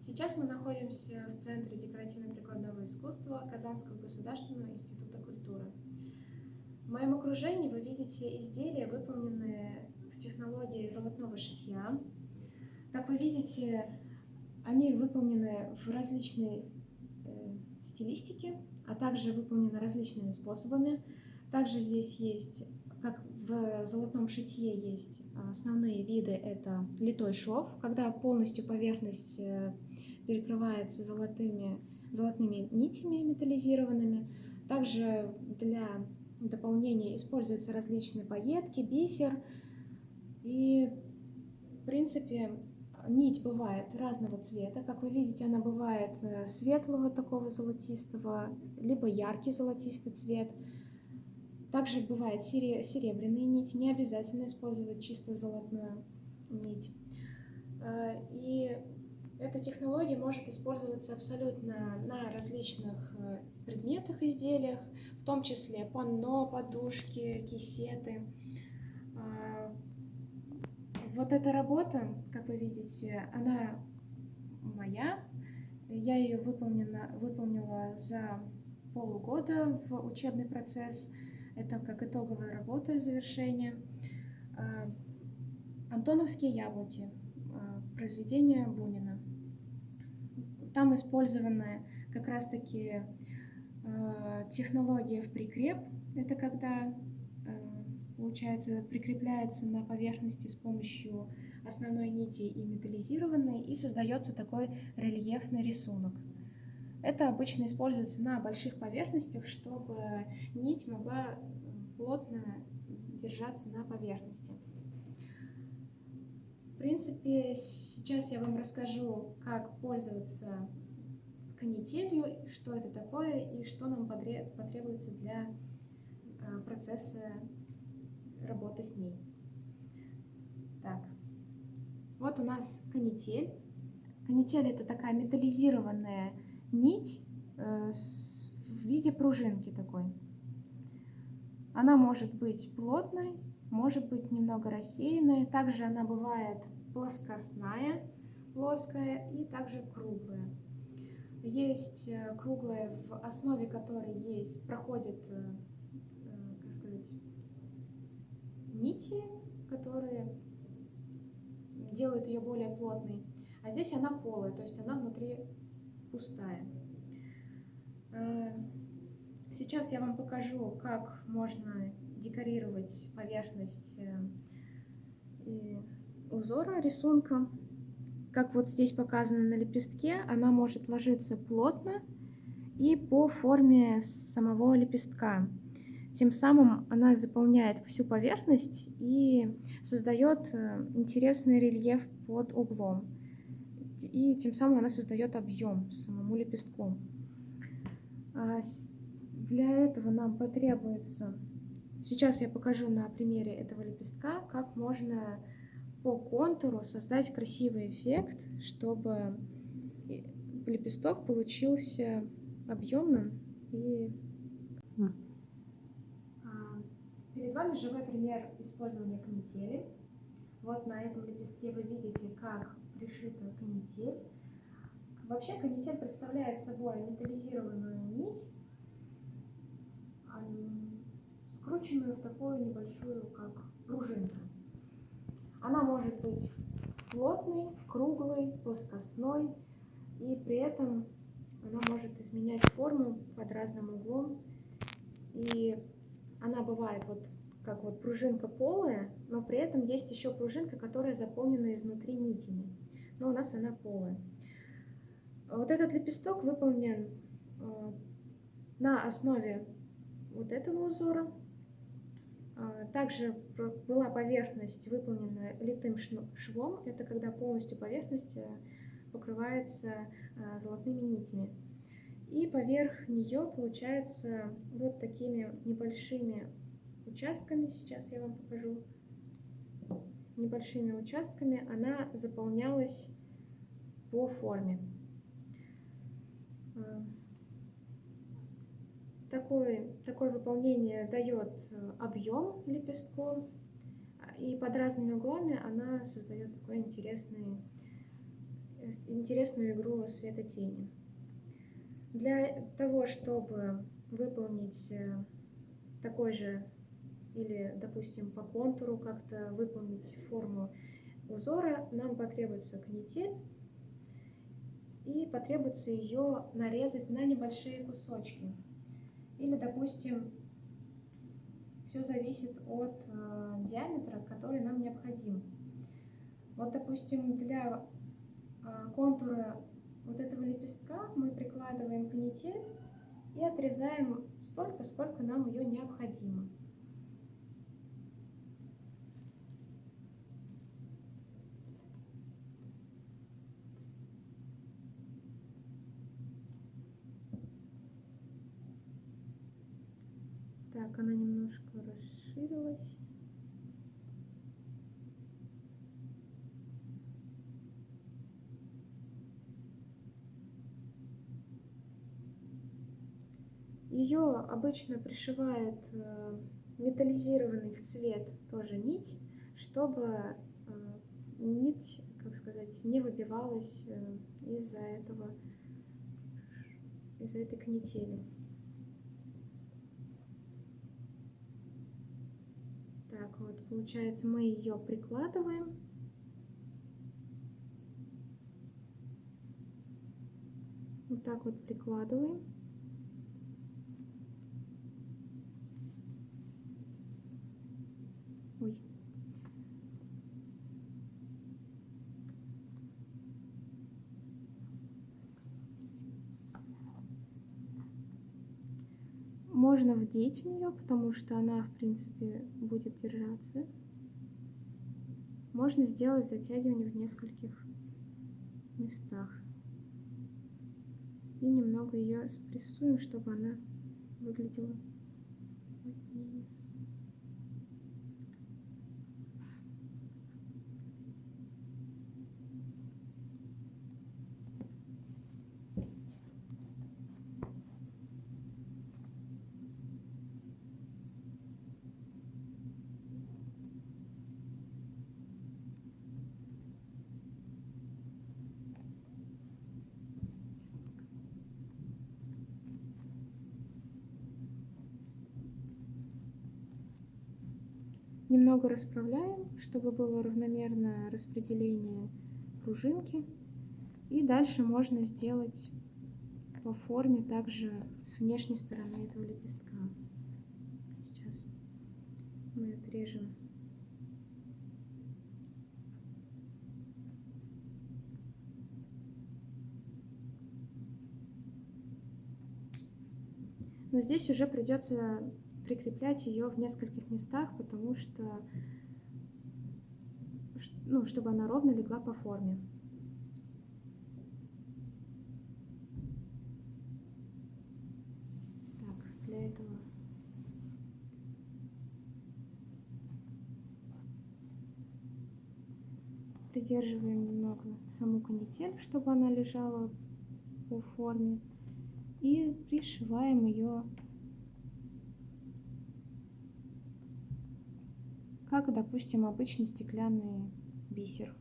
Сейчас мы находимся в Центре декоративно-прикладного искусства Казанского государственного института культуры. В моем окружении вы видите изделия, выполненные в технологии золотного шитья. Как вы видите, они выполнены в различной стилистике, а также выполнены различными способами. Также здесь есть, как в золотном шитье, есть основные виды. Это литой шов, когда полностью поверхность перекрывается золотыми нитями металлизированными. Также для дополнения используются различные пайетки, бисер. И, в принципе, нить бывает разного цвета. Как вы видите, она бывает светлого такого золотистого, либо яркий золотистый цвет. Также бывает серебряная нить, не обязательно использовать чисто золотную нить. И эта технология может использоваться абсолютно на различных предметах, изделиях, в том числе панно, подушки, кисеты. Вот эта работа, как вы видите, она моя. Я ее выполнила за полгода в учебный процесс. Это как итоговая работа, завершение. Антоновские яблоки, произведение Бунина. Там использованы как раз-таки технология в прикреп. Это когда, получается, прикрепляется на поверхности с помощью основной нити и металлизированной, и создается такой рельефный рисунок. Это обычно используется на больших поверхностях, чтобы нить могла плотно держаться на поверхности. В принципе, сейчас я вам расскажу, как пользоваться канителью, что это такое и что нам потребуется для процесса работы с ней. Так, вот у нас канитель. Канитель — это такая металлизированная нить в виде пружинки такой. Она может быть плотной, может быть немного рассеянной. Также она бывает плоскостная, плоская, и также круглая. Есть круглая, в основе которой проходят, как сказать, нити, которые делают ее более плотной. А здесь она полая, то есть она внутри пустая. Сейчас я вам покажу, как можно декорировать поверхность узора, рисунка. Как вот здесь показано на лепестке, она может ложиться плотно и по форме самого лепестка. Тем самым она заполняет всю поверхность и создает интересный рельеф под углом. И тем самым она создает объем самому лепестку. Для этого нам потребуется... Сейчас я покажу на примере этого лепестка, как можно по контуру создать красивый эффект, чтобы лепесток получился объемным и... Перед вами живой пример использования канители. Вот на этом лепестке вы видите, как пришита канитель. Вообще канитель представляет собой металлизированную нить, скрученную в такую небольшую, как пружинку. Она может быть плотной, круглой, плоскостной, и при этом она может изменять форму под разным углом. И она бывает вот как вот пружинка полая, но при этом есть еще пружинка, которая заполнена изнутри нитями. Но у нас она полая. Вот этот лепесток выполнен на основе вот этого узора. Также была поверхность выполнена литым швом. Это когда полностью поверхность покрывается золотыми нитями. И поверх нее, получается, вот такими небольшими участками, сейчас я вам покажу, небольшими участками она заполнялась по форме. Такое выполнение дает объем лепестку, и под разными углами она создает такой интересный интересную игру света-тени. Для того, чтобы выполнить такой же, или, допустим, по контуру как-то выполнить форму узора, нам потребуется канитель, и потребуется ее нарезать на небольшие кусочки. Или, допустим, все зависит от диаметра, который нам необходим. Вот, допустим, для контура вот этого лепестка мы прикладываем канитель и отрезаем столько, сколько нам ее необходимо. Так, она немножко расширилась. Ее обычно пришивают металлизированный в цвет тоже нить, чтобы нить, как сказать, не выбивалась из-за этой канители. Так вот, получается, мы ее прикладываем. Вот так вот прикладываем. Ой. Можно вдеть в нее, потому что она, в принципе, будет держаться. Можно сделать затягивание в нескольких местах. И немного ее спрессуем, чтобы она выглядела плотнее. Немного расправляем, чтобы было равномерное распределение пружинки. И дальше можно сделать по форме также с внешней стороны этого лепестка. Сейчас мы отрежем. Но здесь уже придется прикреплять ее в нескольких местах, потому что, ну, чтобы она ровно легла по форме. Так, для этого придерживаем немного саму канитель, чтобы она лежала по форме, и пришиваем ее, как, допустим, обычный стеклянный бисер.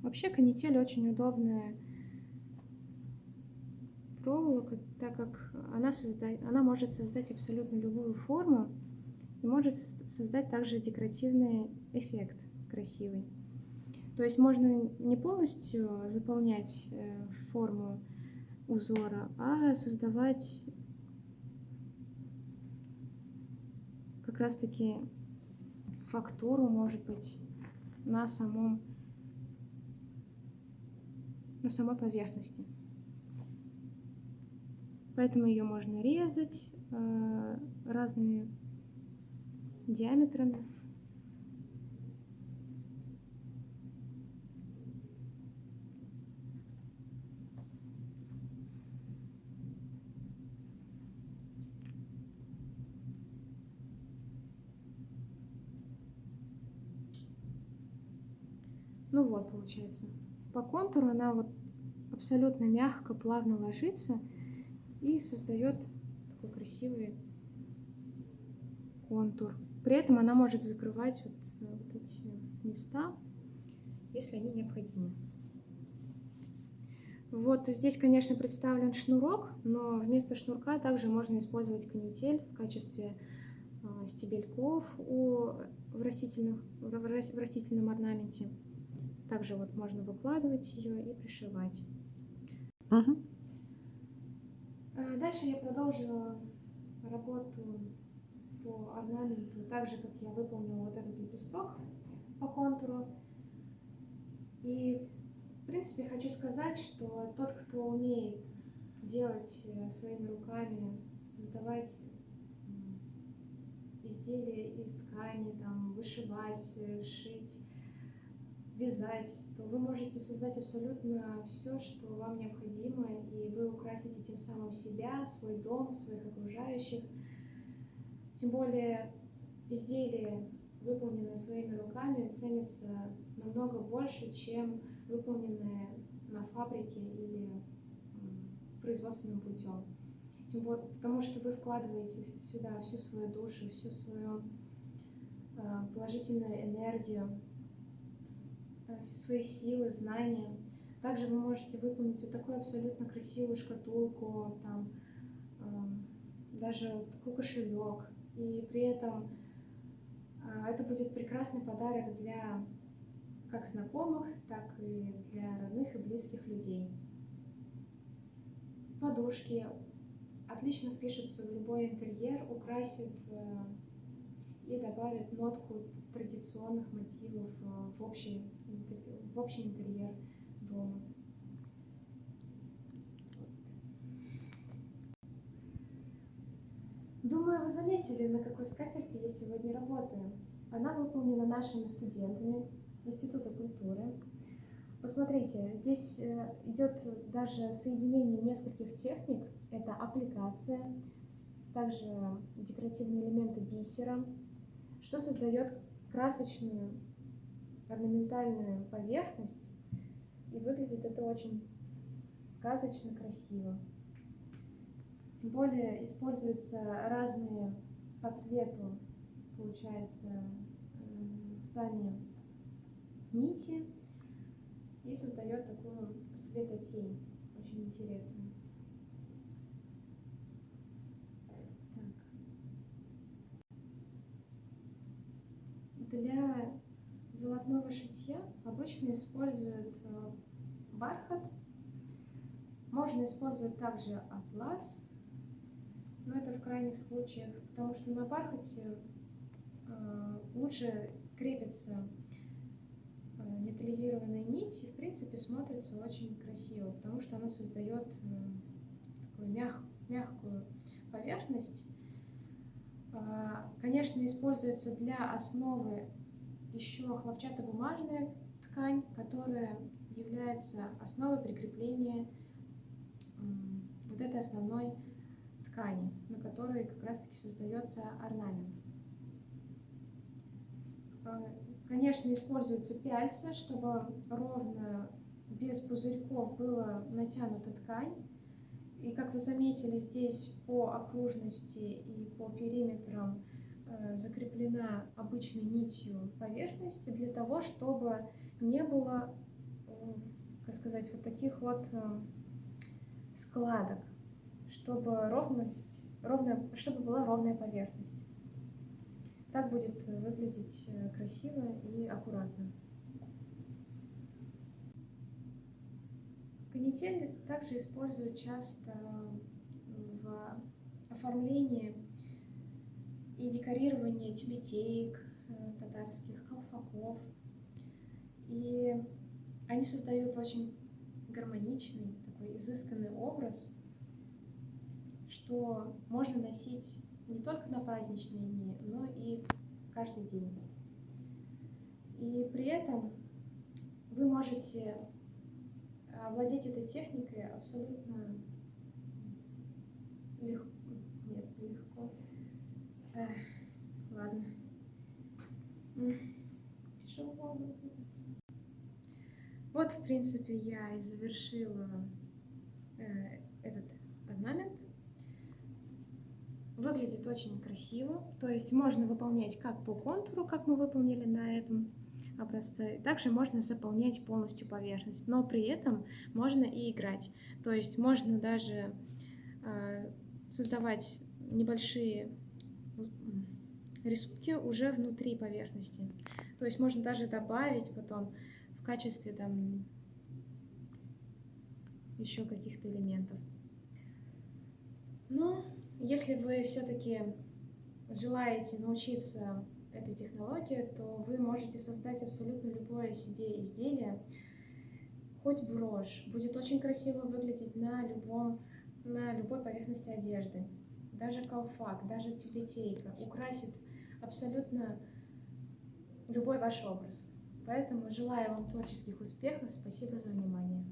Вообще канитель очень удобная проволока, так как она может создать абсолютно любую форму и может создать также декоративный эффект красивый. То есть можно не полностью заполнять форму узора, а создавать как раз-таки фактуру, может быть, на самой поверхности. Поэтому ее можно резать разными диаметрами. Ну вот, получается. По контуру она вот абсолютно мягко, плавно ложится и создает такой красивый контур. При этом она может закрывать вот эти места, если они необходимы. Вот здесь, конечно, представлен шнурок, но вместо шнурка также можно использовать канитель в качестве стебельков в растительном орнаменте. Также вот можно выкладывать ее и пришивать. Дальше я продолжила работу по орнаменту, так же, как я выполнила вот этот лепесток по контуру. И, в принципе, хочу сказать, что тот, кто умеет делать своими руками, создавать изделия из ткани, там, вышивать, шить, вязать, то вы можете создать абсолютно все, что вам необходимо, и вы украсите тем самым себя, свой дом, своих окружающих. Тем более изделия, выполненные своими руками, ценятся намного больше, чем выполненные на фабрике или производственным путем. Тем более, потому что вы вкладываете сюда всю свою душу, всю свою положительную энергию, все свои силы, знания. Также вы можете выполнить вот такую абсолютно красивую шкатулку, там, даже вот такой кошелек. И при этом это будет прекрасный подарок для как знакомых, так и для родных и близких людей. Подушки отлично впишутся в любой интерьер, украсят и добавят нотку традиционных мотивов в общий интерьер дома. Думаю, вы заметили, на какой скатерти я сегодня работаю. Она выполнена нашими студентами Института культуры. Посмотрите, здесь идет даже соединение нескольких техник. Это аппликация, также декоративные элементы бисера, что создает красочную орнаментальную поверхность, и выглядит это очень сказочно красиво. Тем более используются разные по цвету, получается, сами нити, и создает такую светотень, очень интересную. Для золотного шитья обычно используют бархат. Можно использовать также атлас, но это в крайних случаях, потому что на бархате лучше крепится металлизированная нить, и в принципе смотрится очень красиво, потому что она создает такую мягкую поверхность. Конечно, используется для основы еще хлопчатобумажная ткань, которая является основой прикрепления вот этой основной ткани, на которой как раз-таки создается орнамент. Конечно, используются пяльцы, чтобы ровно, без пузырьков была натянута ткань. И как вы заметили, здесь по окружности и по периметрам закреплена обычной нитью поверхность для того, чтобы не было, как сказать, вот таких вот складок, чтобы чтобы была ровная поверхность. Так будет выглядеть красиво и аккуратно. Канитель также используют часто в оформлении и декорировании тюбетеек татарских, колфаков. И они создают очень гармоничный, такой изысканный образ, что можно носить не только на праздничные дни, но и каждый день. И при этом вы можете владеть этой техникой абсолютно легко. Нет, легко. Ладно. Тяжело. Вот, в принципе, я и завершила этот орнамент. Выглядит очень красиво, то есть можно выполнять как по контуру, как мы выполнили на этом образце, также можно заполнять полностью поверхность, но при этом можно и играть, то есть можно даже создавать небольшие рисунки уже внутри поверхности, то есть можно даже добавить потом в качестве там еще каких-то элементов. Но если вы все-таки желаете научиться этой технологии, то вы можете создать абсолютно любое себе изделие, хоть брошь. Будет очень красиво выглядеть на любой поверхности одежды. Даже колфак, даже тюбетейка украсит абсолютно любой ваш образ. Поэтому желаю вам творческих успехов. Спасибо за внимание.